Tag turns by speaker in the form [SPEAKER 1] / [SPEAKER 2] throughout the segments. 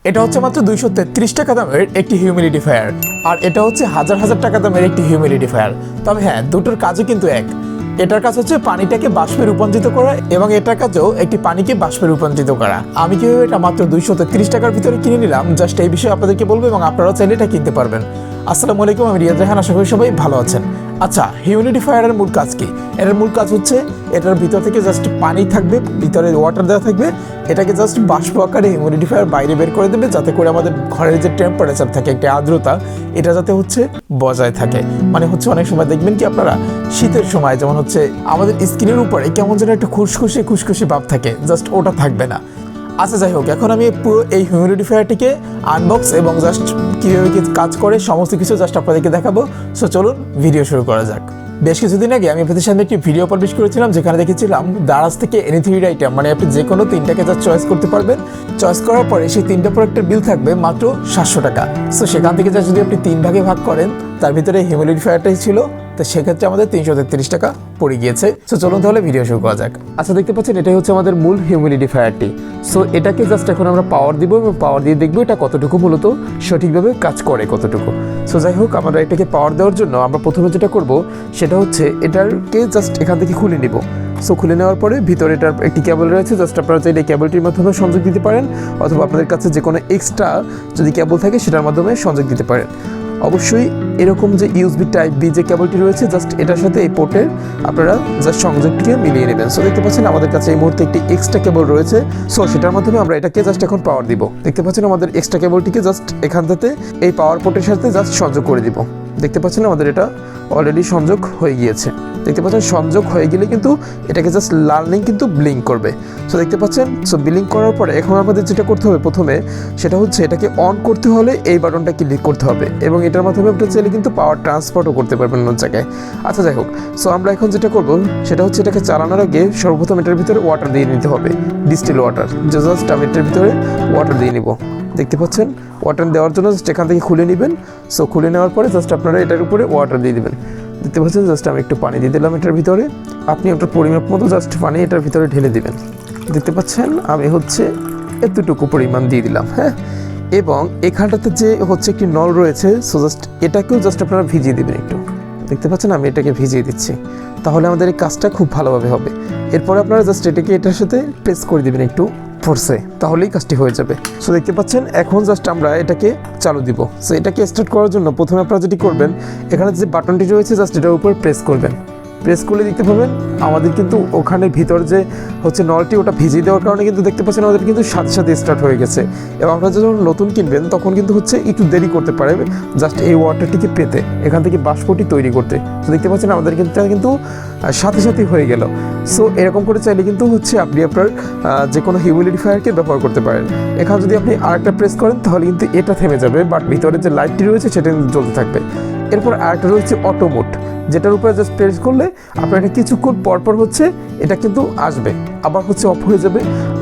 [SPEAKER 1] এটা হচ্ছে মাত্র 233 টাকা দামের একটি হিউমিডিফায়ার, আর এটা হচ্ছে হাজার হাজার টাকা দামের একটি হিউমিডিফায়ার। তবে হ্যাঁ, দুটোর কাজও কিন্তু এক। এটার কাজ হচ্ছে পানিটাকে বাষ্পে রূপান্তরিত করা এবং এটার কাজও একটি পানিকে বাষ্পে রূপান্তরিত করা। আমি কিভাবে এটা মাত্র 233 টাকার ভিতরে কিনে নিলাম, জাস্ট এই বিষয়ে আপনাদেরকে বলবো এবং আপনারাও চাইলে এটা কিনতে পারবেন। আসসালামু আলাইকুম, আমি রিয়াদ রায়হান, আশা করি সবাই ভালো আছেন। আচ্ছা, হিউমিডিফায়ারের মূল কাজ কি? এটার মূল কাজ হচ্ছে এটার ভিতর থেকে জাস্ট পানি থাকবে, ভিতরে ওয়াটার দেওয়া থাকবে, এটাকে জাস্ট বাষ্প আকারে হিউমিডিফায়ার বাইরে বের করে দেবে, যাতে করে আমাদের ঘরের যে টেম্পারেচার থাকে, একটা আর্দ্রতা, এটা যাতে হচ্ছে বজায় থাকে। মানে হচ্ছে অনেক সময় দেখবেন কি আপনারা শীতের সময় যেমন হচ্ছে আমাদের স্কিনের উপরে কেমন যেন একটা খুশখুশি ভাব থাকে, জাস্ট ওটা থাকবে না। আচ্ছা, যাই হোক, এখন আমি পুরো এই হিউমিডিফায়ারটিকে আনবক্স এবং জাস্ট কীভাবে কি কাজ করে সমস্ত কিছু জাস্ট আপনাদেরকে দেখাবো। সো চলুন ভিডিও শুরু করা যাক। বেশ কিছুদিন আগে আমি আপনাদের সামনে একটি ভিডিও পাবলিশ করেছিলাম, যেখানে দেখেছিলাম দারাজ থেকে এনি 3 আইটেম, মানে আপনি যে কোনো তিনটাকে জাস্ট চয়েস করতে পারবেন। চয়েস করার পরে সেই তিনটা প্রোডাক্টের বিল থাকবে মাত্র 700 টাকা। সো সেখান থেকে জাস্ট যদি আপনি 3 ভাগে ভাগ করেন, তার ভিতরে হিউমিডিফায়ারটাই ছিল, তো সেক্ষেত্রে আমাদের 333 টাকা পড়ে গিয়েছে। সো চলুন তাহলে ভিডিও শুরু করা যাক। আচ্ছা, দেখতে পাচ্ছেন এটাই হচ্ছে আমাদের মূল হিউমিডিফায়ারটি। সো এটাকে জাস্ট এখন আমরা পাওয়ার দিব এবং পাওয়ার দিয়ে দেখবো এটা কতটুকু মূলত সঠিকভাবে কাজ করে কতটুকু। সো যাই হোক, আমরা এটাকে পাওয়ার দেওয়ার জন্য আমরা প্রথমে যেটা করব সেটা হচ্ছে এটাকে জাস্ট এখান থেকে খুলে নিব। সো খুলে নেওয়ার পরে ভিতরে এটার একটি কেবল রয়েছে, জাস্ট আপনারা চাইলে এই কেবলটির মাধ্যমে সংযোগ দিতে পারেন, অথবা আপনাদের কাছে যে কোনো এক্সট্রা যদি কেবল থাকে সেটার মাধ্যমে সংযোগ দিতে পারেন। অবশ্যই এরকম যে ইউএসবি টাইপ বি যে কেবলটি রয়েছে, জাস্ট এটার সাথে এই পোর্টের আপনারা জাস্ট সংযোগটিকে মিলিয়ে নেবেন। সো দেখতে পাচ্ছেন আমাদের কাছে এই মুহূর্তে একটি এক্সট্রা কেবল রয়েছে। সো সেটার মাধ্যমে আমরা এটাকে জাস্ট এখন পাওয়ার দিব। দেখতে পাচ্ছেন আমাদের এক্সট্রা কেবলটিকে জাস্ট এখান থেকে এই পাওয়ার পোর্টের সাথে জাস্ট সংযোগ করে দিব। দেখতে পাচ্ছেন আমাদের এটা অলরেডি সংযোগ হয়ে গিয়েছে। দেখতে পাচ্ছেন সংযোগ হয়ে গেলে কিন্তু এটাকে জাস্ট লার্নিং কিন্তু ব্লিঙ্ক করবে। সো দেখতে পাচ্ছেন, সো ব্লিঙ্ক করার পরে এখন আমাদের যেটা করতে হবে প্রথমে সেটা হচ্ছে এটাকে অন করতে হলে এই বাটনটা ক্লিক করতে হবে, এবং এটার মাধ্যমে আপনি চাইলে কিন্তু পাওয়ার ট্রান্সফারও করতে পারবেন অন্য জায়গায়। আচ্ছা, যাই হোক, সো আমরা এখন যেটা করব সেটা হচ্ছে এটাকে চালানোর আগে সর্বপ্রথম এটার ভিতরে ওয়াটার দিয়ে নিতে হবে, ডিস্টিল ওয়াটার। জাস্ট আমি এটার ভিতরে ওয়াটার দিয়ে নিব। দেখতে পাচ্ছেন ওয়াটার দেওয়ার জন্য জাস্ট এখান থেকে খুলে নেবেন। সো খুলে নেওয়ার পরে জাস্ট আপনারা এটার উপরে ওয়াটার দিয়ে দেবেন। দেখতে পাচ্ছেন জাস্ট আমি একটু পানি দিয়ে দিলাম এটার ভিতরে। আপনি আপনার পরিমাপ মতো জাস্ট পানি এটার ভিতরে ঢেলে দিবেন। দেখতে পাচ্ছেন আমি হচ্ছে এতটুকু পরিমাণ দিয়ে দিলাম, হ্যাঁ। এবং এখানটাতে যে হচ্ছে একটি নল রয়েছে, সো জাস্ট এটাকেও জাস্ট আপনারা ভিজিয়ে দেবেন একটু। দেখতে পাচ্ছেন আমি এটাকে ভিজিয়ে দিচ্ছি, তাহলে আমাদের এই কাজটা খুব ভালোভাবে হবে। এরপরে আপনারা জাস্ট এটাকে এটার সাথে প্রেস করে দেবেন একটু ফোর্সে, তাহলেই কাজটি হয়ে যাবে। সো দেখতে পাচ্ছেন এখন জাস্ট আমরা এটাকে চালু দিব। সো এটাকে স্টার্ট করার জন্য প্রথমে আপনারা যেটি করবেন, এখানে যে বাটনটি রয়েছে জাস্ট এটার উপর প্রেস করবেন। প্রেস করলে দেখতে পাবেন আমাদের কিন্তু ওখানে ভিতর যে হচ্ছে নলটি, ওটা ভিজিয়ে দেওয়ার কারণে কিন্তু দেখতে পাচ্ছেন আমাদের কিন্তু সাথে সাথে স্টার্ট হয়ে গেছে। এবং আপনারা যখন নতুন কিনবেন তখন কিন্তু হচ্ছে একটু দেরি করতে পারে জাস্ট এই ওয়াটারটিকে পেতে, এখান থেকে বাষ্পটি তৈরি করতে। তো দেখতে পাচ্ছেন আমাদের কিন্তু সাথে সাথেই হয়ে গেল। সো এরকম করে চাইলে কিন্তু হচ্ছে আপনি আপনার যে কোনো হিউমিডিফায়ারকে ব্যবহার করতে পারেন। এখানে যদি আপনি আরেকটা প্রেস করেন তাহলে কিন্তু এটা থেমে যাবে, বাট ভিতরে যে লাইটটি রয়েছে সেটা কিন্তু জ্বলতে থাকবে। এরপর আরেকটা রয়েছে অটো মোড, যেটার উপরে জাস্ট প্রেস করলে আপনার এটা কিছুক্ষণ পরপর হচ্ছে এটা কিন্তু আসবে, আবার হচ্ছে অফ হয়ে যাবে,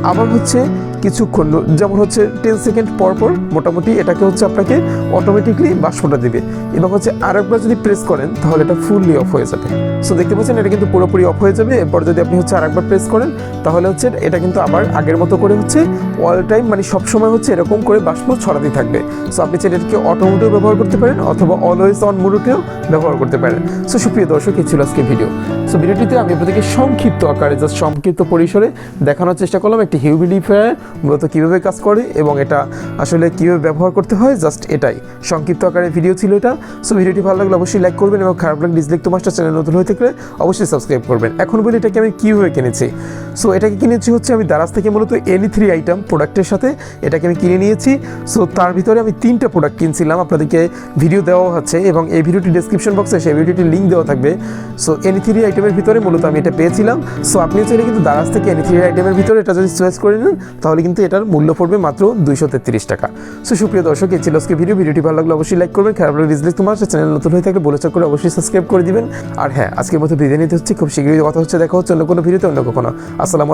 [SPEAKER 1] আবার হচ্ছে কিছুক্ষণ যেমন হচ্ছে 10 সেকেন্ড পরপর মোটামুটি এটাকে হচ্ছে আপনাকে অটোমেটিকলি বাষ্পটা দেবে। এবং হচ্ছে আরেকবার যদি প্রেস করেন তাহলে এটা ফুললি অফ হয়ে যাবে। সো দেখতে পাচ্ছেন এটা কিন্তু পুরোপুরি অফ হয়ে যাবে। এরপর যদি আপনি হচ্ছে আরেকবার প্রেস করেন তাহলে হচ্ছে এটা কিন্তু আবার আগের মতো করে হচ্ছে অল টাইম, মানে সবসময় হচ্ছে এরকম করে বাষ্প ছড়াতে থাকবে। সো আপনি চাইলে এটাকে অটো মোডেও ব্যবহার করতে পারেন, অথবা অলওয়েজ অন মোডেও ব্যবহার করতে পারেন। সো সুপ্রিয় দর্শক, এই ছিল আজকে ভিডিও। সো ভিডিওটিতে আমি আপনাদেরকে সংক্ষিপ্ত আকারে জাস্ট সংক্ষিপ্ত পরিসরে দেখানোর চেষ্টা করলাম একটি হিউমিডিফায়ার মূলত কীভাবে কাজ করে এবং এটা আসলে কীভাবে ব্যবহার করতে হয়, জাস্ট এটাই সংক্ষিপ্ত আকারে ভিডিও ছিল এটা। সো ভিডিওটি ভালো লাগলে অবশ্যই লাইক করবেন, এবং খারাপ লাগলে ডিসলাইক তো মাস্টার, চ্যানেল নতুন হয়ে থাকলে অবশ্যই সাবস্ক্রাইব করবেন। এখন বলি এটাকে আমি কীভাবে কিনেছি। সো এটাকে কিনেছি হচ্ছে আমি দারাজ থেকে মূলত এনি 3 আইটেম প্রোডাক্টের সাথে এটাকে আমি কিনে নিয়েছি। সো তার ভিতরে আমি 3টা প্রোডাক্ট কিনছিলাম, আপনাদেরকে ভিডিও দেওয়া হচ্ছে এবং এই ভিডিওটি ডেসক্রিপশন বক্সে সেই ভিডিওটির লিঙ্ক দেওয়া থাকবে। সো এনি 3 আইটেমের ভিতরে মূলত আমি এটা পেয়েছিলাম। সো আপনি চাইলে কিন্তু দারাজ থেকে এনি 3 আইটেমের ভিতরে এটা যদি চয়েস করে নেন তাহলে কিন্তু এটার মূল্য পড়বে মাত্র 233 টাকা। সো সুপ্রিয় দর্শক, এই ছিল আজকে ভিডিওটি ভালো লাগলে অবশ্যই লাইক করবেন, খারাপ লাগলে ডিসলাইক তোমার, চ্যানেল নতুন হয়ে থাকলে বলে চেক করে অবশ্যই সাবস্ক্রাইব করে দিবেন। আর হ্যাঁ, আজকের মতো বিদায় নিতে হচ্ছে, খুব শীঘ্রই কথা হচ্ছে, দেখা হচ্ছে অন্য কোনো ভিডিওতে অন্য কখনো। আসসালামু